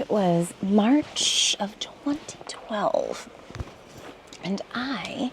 It was March of 2012, and I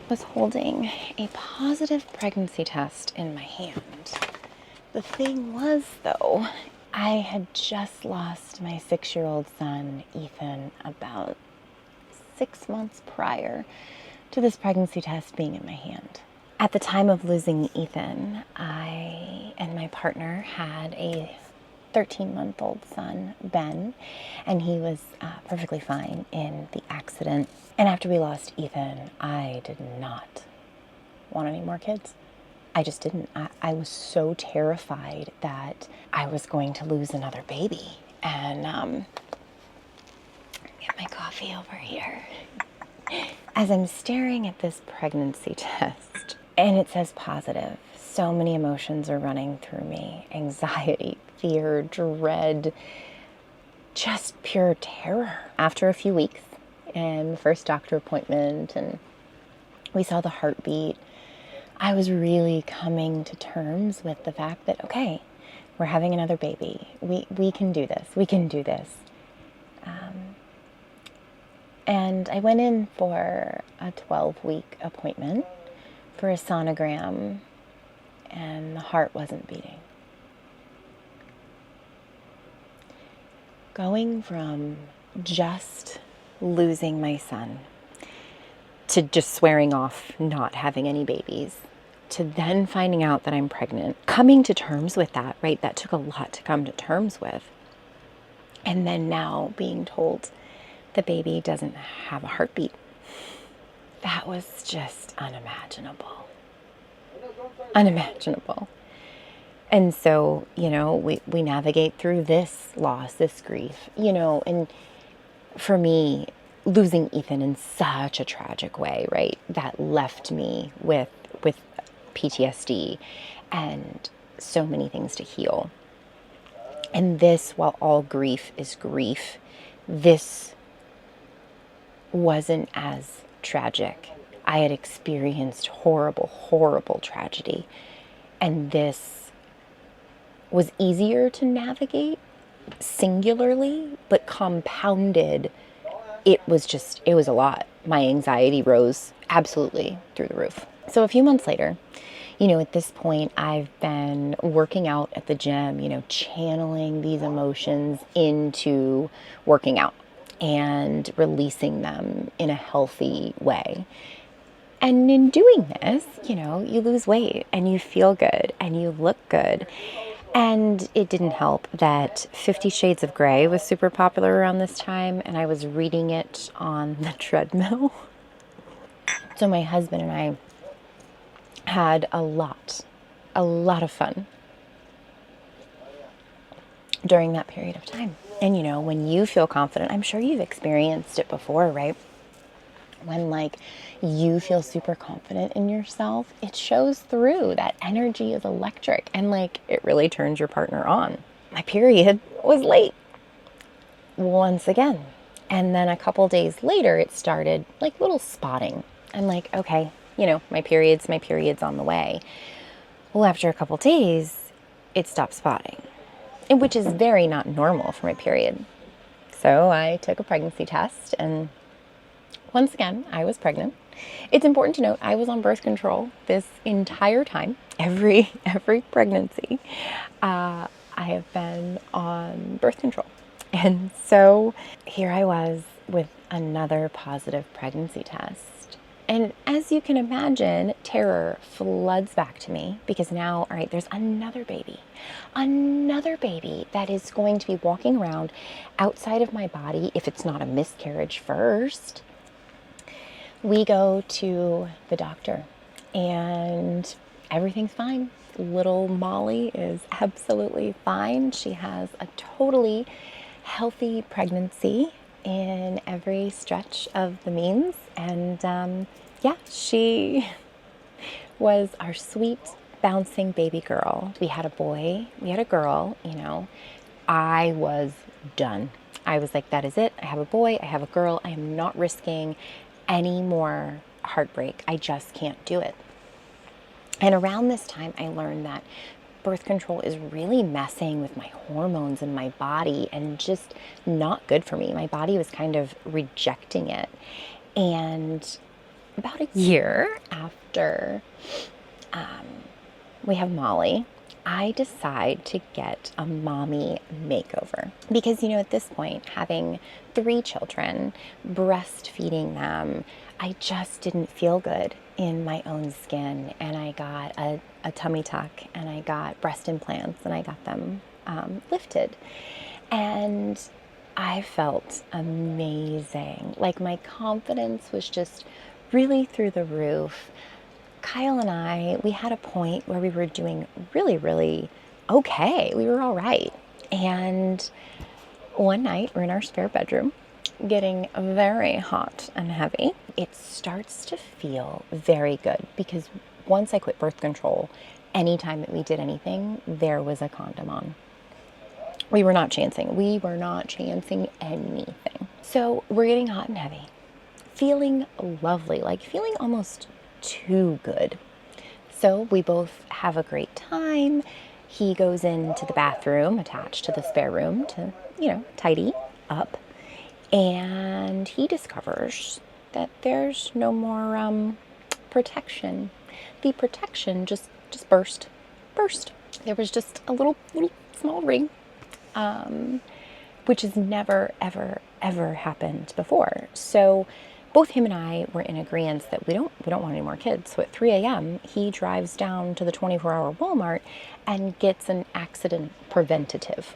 was holding a positive pregnancy test in my hand. The thing was, though, I had just lost my 6-year-old son, Ethan, about 6 months prior to this pregnancy test being in my hand. At the time of losing Ethan, I and my partner had a 13-month-old son, Ben, and he was perfectly fine in the accident. And after we lost Ethan, I did not want any more kids. I just didn't. I was so terrified that I was going to lose another baby. And get my coffee over here. As I'm staring at this pregnancy test, and it says positive, so many emotions are running through me. Anxiety, fear, dread, just pure terror. After a few weeks and the first doctor appointment, and we saw the heartbeat, I was really coming to terms with the fact that, okay, we're having another baby. We can do this. We can do this. And I went in for a 12-week appointment for a sonogram, and the heart wasn't beating. Going from just losing my son to just swearing off not having any babies, to then finding out that I'm pregnant, coming to terms with that, right? That took a lot to come to terms with. And then now being told the baby doesn't have a heartbeat. That was just unimaginable. Unimaginable. And so, we navigate through this loss, this grief, and for me, losing Ethan in such a tragic way, right? That left me with PTSD and so many things to heal. And this, while all grief is grief, this wasn't as tragic. I had experienced horrible, horrible tragedy. And this was easier to navigate singularly, but compounded. It was a lot. My anxiety rose absolutely through the roof. So a few months later, at this point, I've been working out at the gym, channeling these emotions into working out and releasing them in a healthy way. And in doing this, you lose weight and you feel good and you look good. And it didn't help that 50 Shades of Grey was super popular around this time, and I was reading it on the treadmill. So my husband and I had a lot of fun during that period of time. And when you feel confident, I'm sure you've experienced it before, right? When you feel super confident in yourself, it shows through. That energy is electric, and it really turns your partner on. My period was late once again. And then a couple days later, it started little spotting. I'm okay, my period's on the way. Well, after a couple days, it stopped spotting, which is very not normal for my period. So I took a pregnancy test, and once again, I was pregnant. It's important to note I was on birth control this entire time. Every pregnancy, I have been on birth control. And so here I was with another positive pregnancy test. And as you can imagine, terror floods back to me because now, all right, there's another baby that is going to be walking around outside of my body if it's not a miscarriage first. We go to the doctor and everything's fine. Little Molly is absolutely fine. She has a totally healthy pregnancy in every stretch of the means. And she was our sweet, bouncing baby girl. We had a boy, we had a girl, I was done. I was like, that is it. I have a boy, I have a girl. I am not risking any more heartbreak. I just can't do it. And around this time, I learned that birth control is really messing with my hormones and my body and just not good for me. My body was kind of rejecting it. And about a year after we have Molly, I decide to get a mommy makeover. Because, at this point, having 3 children, breastfeeding them, I just didn't feel good in my own skin. And I got a tummy tuck, and I got breast implants, and I got them lifted. And I felt amazing. Like, my confidence was just really through the roof. Kyle and I, we had a point where we were doing really, really okay. We were all right. And one night, we're in our spare bedroom, getting very hot and heavy. It starts to feel very good because once I quit birth control, anytime that we did anything, there was a condom on. We were not chancing. We were not chancing anything. So we're getting hot and heavy, feeling lovely, like feeling almost too good. So we both have a great time. He goes into the bathroom attached to the spare room to, tidy up. And he discovers that there's no more protection. The protection just burst. There was just a little small ring, which has never, ever, ever happened before. So both him and I were in agreement that we don't want any more kids. So at 3 a.m., he drives down to the 24-hour Walmart and gets an accident preventative.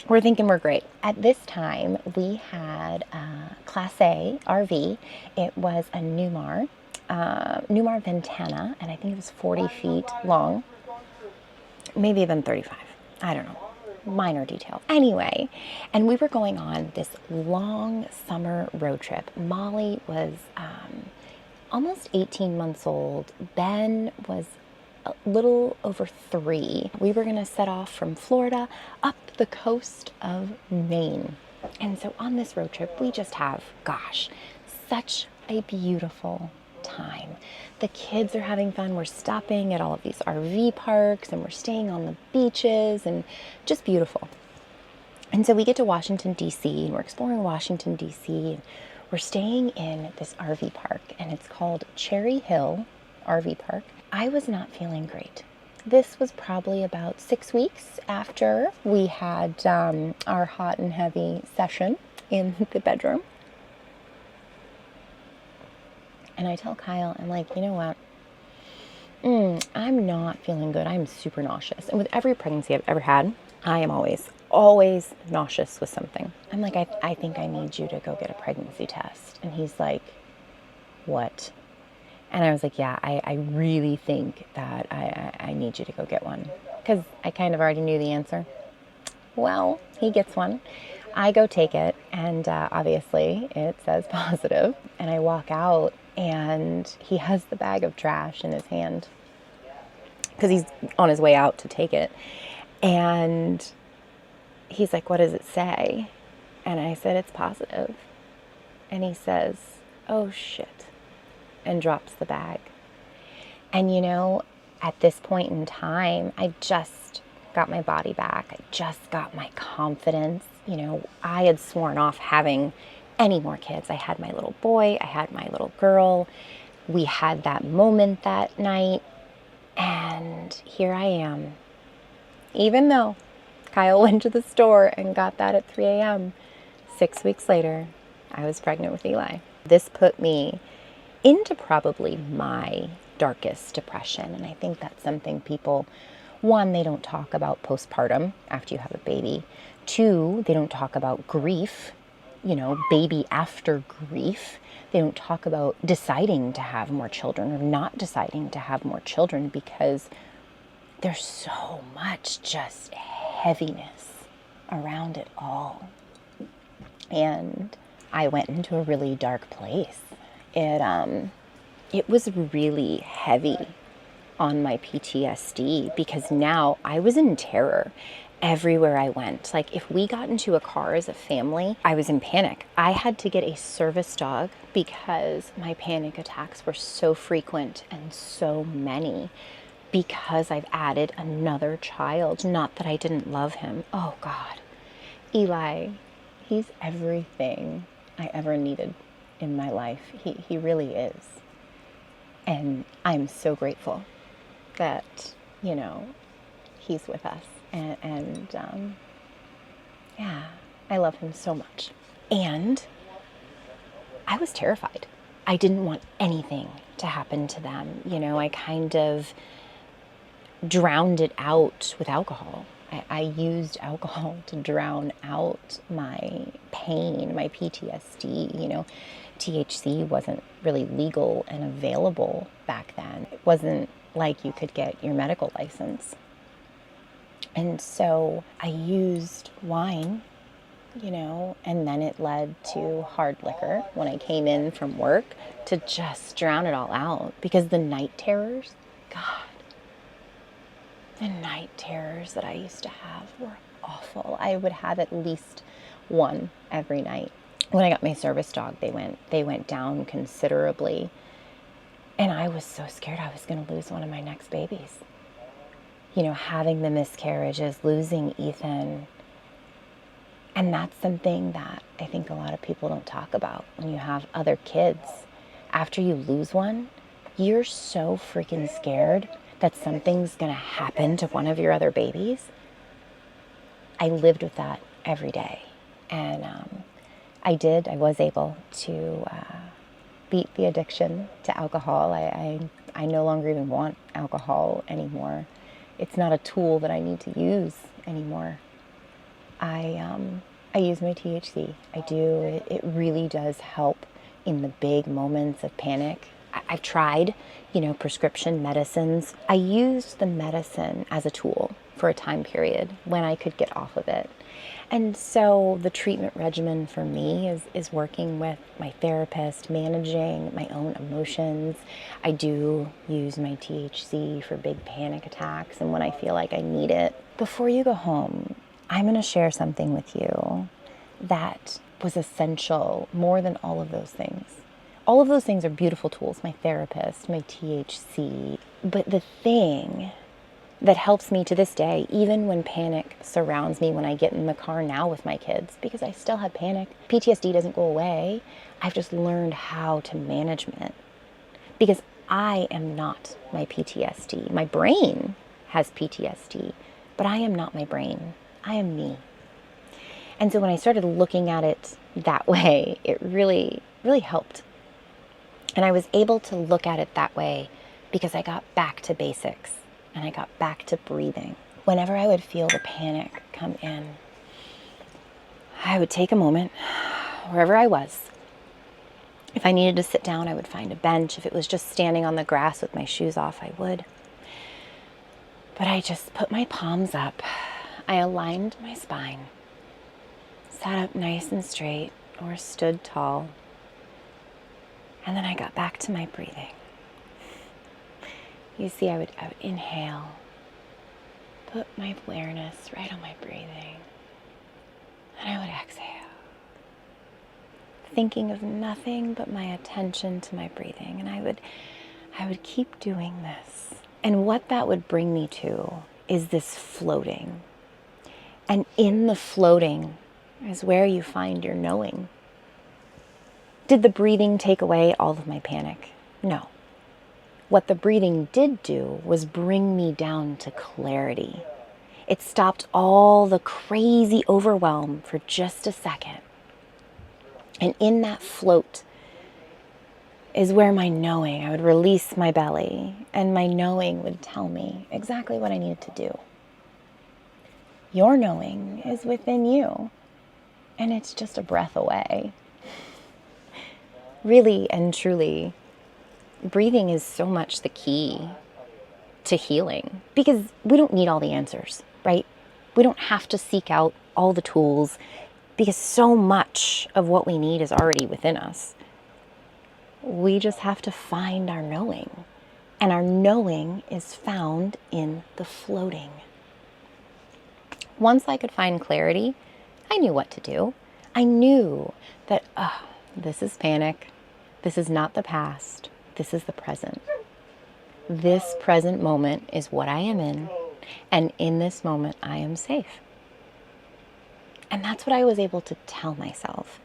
We're thinking we're great. At this time, we had a Class A RV. It was a Newmar Ventana, and I think it was 40 feet long, maybe even 35. I don't know. Minor detail. Anyway, and we were going on this long summer road trip. Molly was almost 18 months old. Ben was a little over 3. We were going to set off from Florida up the coast of Maine. And so on this road trip, we just have, such a beautiful time. The kids are having fun. We're stopping at all of these RV parks and we're staying on the beaches and just beautiful. And so we get to Washington, D.C. and we're exploring Washington, D.C. and we're staying in this RV park and it's called Cherry Hill RV Park. I was not feeling great. This was probably about 6 weeks after we had our hot and heavy session in the bedroom. And I tell Kyle, I'm like, you know what? I'm not feeling good. I'm super nauseous. And with every pregnancy I've ever had, I am always nauseous with something. I'm like, I think I need you to go get a pregnancy test. And he's like, what? And I was like, yeah, I really think that I need you to go get one. Because I kind of already knew the answer. Well, he gets one. I go take it. And obviously it says positive. And I walk out. And he has the bag of trash in his hand because he's on his way out to take it. And he's like, what does it say? And I said, it's positive. And he says, oh, shit, and drops the bag. And, at this point in time, I just got my body back. I just got my confidence. I had sworn off having any more kids. I had my little boy, I had my little girl. We had that moment that night, and here I am. Even though Kyle went to the store and got that at 3 a.m., 6 weeks later, I was pregnant with Eli. This put me into probably my darkest depression, and I think that's something people, one, they don't talk about postpartum after you have a baby. 2, they don't talk about grief. Baby after grief. They don't talk about deciding to have more children or not deciding to have more children because there's so much just heaviness around it all. And I went into a really dark place. It was really heavy on my PTSD because now I was in terror. Everywhere I went. Like if we got into a car as a family, I was in panic. I had to get a service dog because my panic attacks were so frequent and so many. because I've added another child. Not that I didn't love him. Oh God, Eli, he's everything I ever needed in my life. He really is. And I'm so grateful that, he's with us. And yeah, I love him so much. And I was terrified. I didn't want anything to happen to them. I kind of drowned it out with alcohol. I used alcohol to drown out my pain, my PTSD. THC wasn't really legal and available back then. It wasn't like you could get your medical license. And so I used wine, and then it led to hard liquor when I came in from work to just drown it all out. Because the night terrors, God, the night terrors that I used to have were awful. I would have at least one every night. When I got my service dog, they went down considerably. And I was so scared I was going to lose one of my next babies. Having the miscarriages, losing Ethan. And that's something that I think a lot of people don't talk about when you have other kids. After you lose one, you're so freaking scared that something's going to happen to one of your other babies. I lived with that every day. And I was able to beat the addiction to alcohol. I no longer even want alcohol anymore. It's not a tool that I need to use anymore. I use my THC. I do. It really does help in the big moments of panic. I've tried, prescription medicines. I used the medicine as a tool for a time period when I could get off of it. And so the treatment regimen for me is working with my therapist, managing my own emotions. I do use my THC for big panic attacks and when I feel like I need it. Before you go home, I'm going to share something with you that was essential more than all of those things. All of those things are beautiful tools, my therapist, my THC. But the thing that helps me to this day, even when panic surrounds me when I get in the car now with my kids, because I still have panic. PTSD doesn't go away. I've just learned how to manage it. Because I am not my PTSD. My brain has PTSD, but I am not my brain. I am me. And so when I started looking at it that way, it really, really helped. And I was able to look at it that way because I got back to basics and I got back to breathing. Whenever I would feel the panic come in, I would take a moment, wherever I was. If I needed to sit down, I would find a bench. If it was just standing on the grass with my shoes off, I would. But I just put my palms up. I aligned my spine, sat up nice and straight, or stood tall. And then I got back to my breathing. You see, I would inhale, put my awareness right on my breathing, and I would exhale, thinking of nothing but my attention to my breathing. And I would keep doing this. And what that would bring me to is this floating. And in the floating is where you find your knowing. Did the breathing take away all of my panic? No. What the breathing did do was bring me down to clarity. It stopped all the crazy overwhelm for just a second. And in that float is where my knowing, I would release my belly, and my knowing would tell me exactly what I needed to do. Your knowing is within you, and it's just a breath away. Really and truly, breathing is so much the key to healing, because we don't need all the answers, right? We don't have to seek out all the tools, because so much of what we need is already within us. We just have to find our knowing, and our knowing is found in the floating. Once I could find clarity, I knew what to do. I knew that, this is panic. This is not the past. This is the present. This present moment is what I am in, and in this moment I am safe. And that's what I was able to tell myself.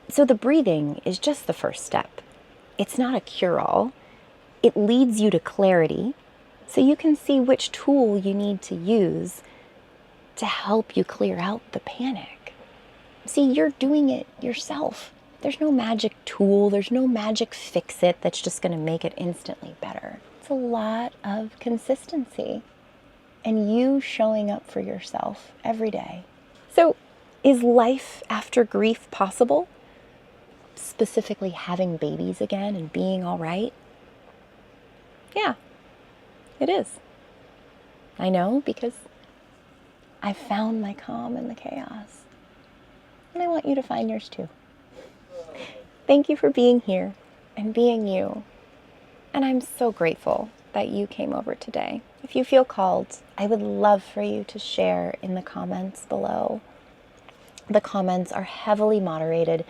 So the breathing is just the first step. It's not a cure-all. It leads you to clarity so you can see which tool you need to use to help you clear out the panic. See, you're doing it yourself. There's no magic tool. There's no magic fix-it that's just going to make it instantly better. It's a lot of consistency and you showing up for yourself every day. So, is life after grief possible? Specifically having babies again and being all right? Yeah, it is. I know because I found my calm in the chaos. And I want you to find yours too. Thank you for being here and being you. And I'm so grateful that you came over today. If you feel called, I would love for you to share in the comments below. The comments are heavily moderated,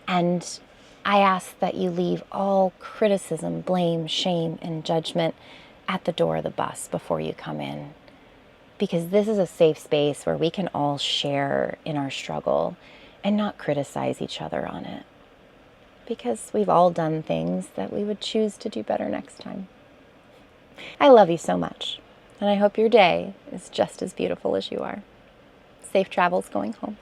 and I ask that you leave all criticism, blame, shame, and judgment at the door of the bus before you come in. Because this is a safe space where we can all share in our struggle and not criticize each other on it. Because we've all done things that we would choose to do better next time. I love you so much, and I hope your day is just as beautiful as you are. Safe travels going home.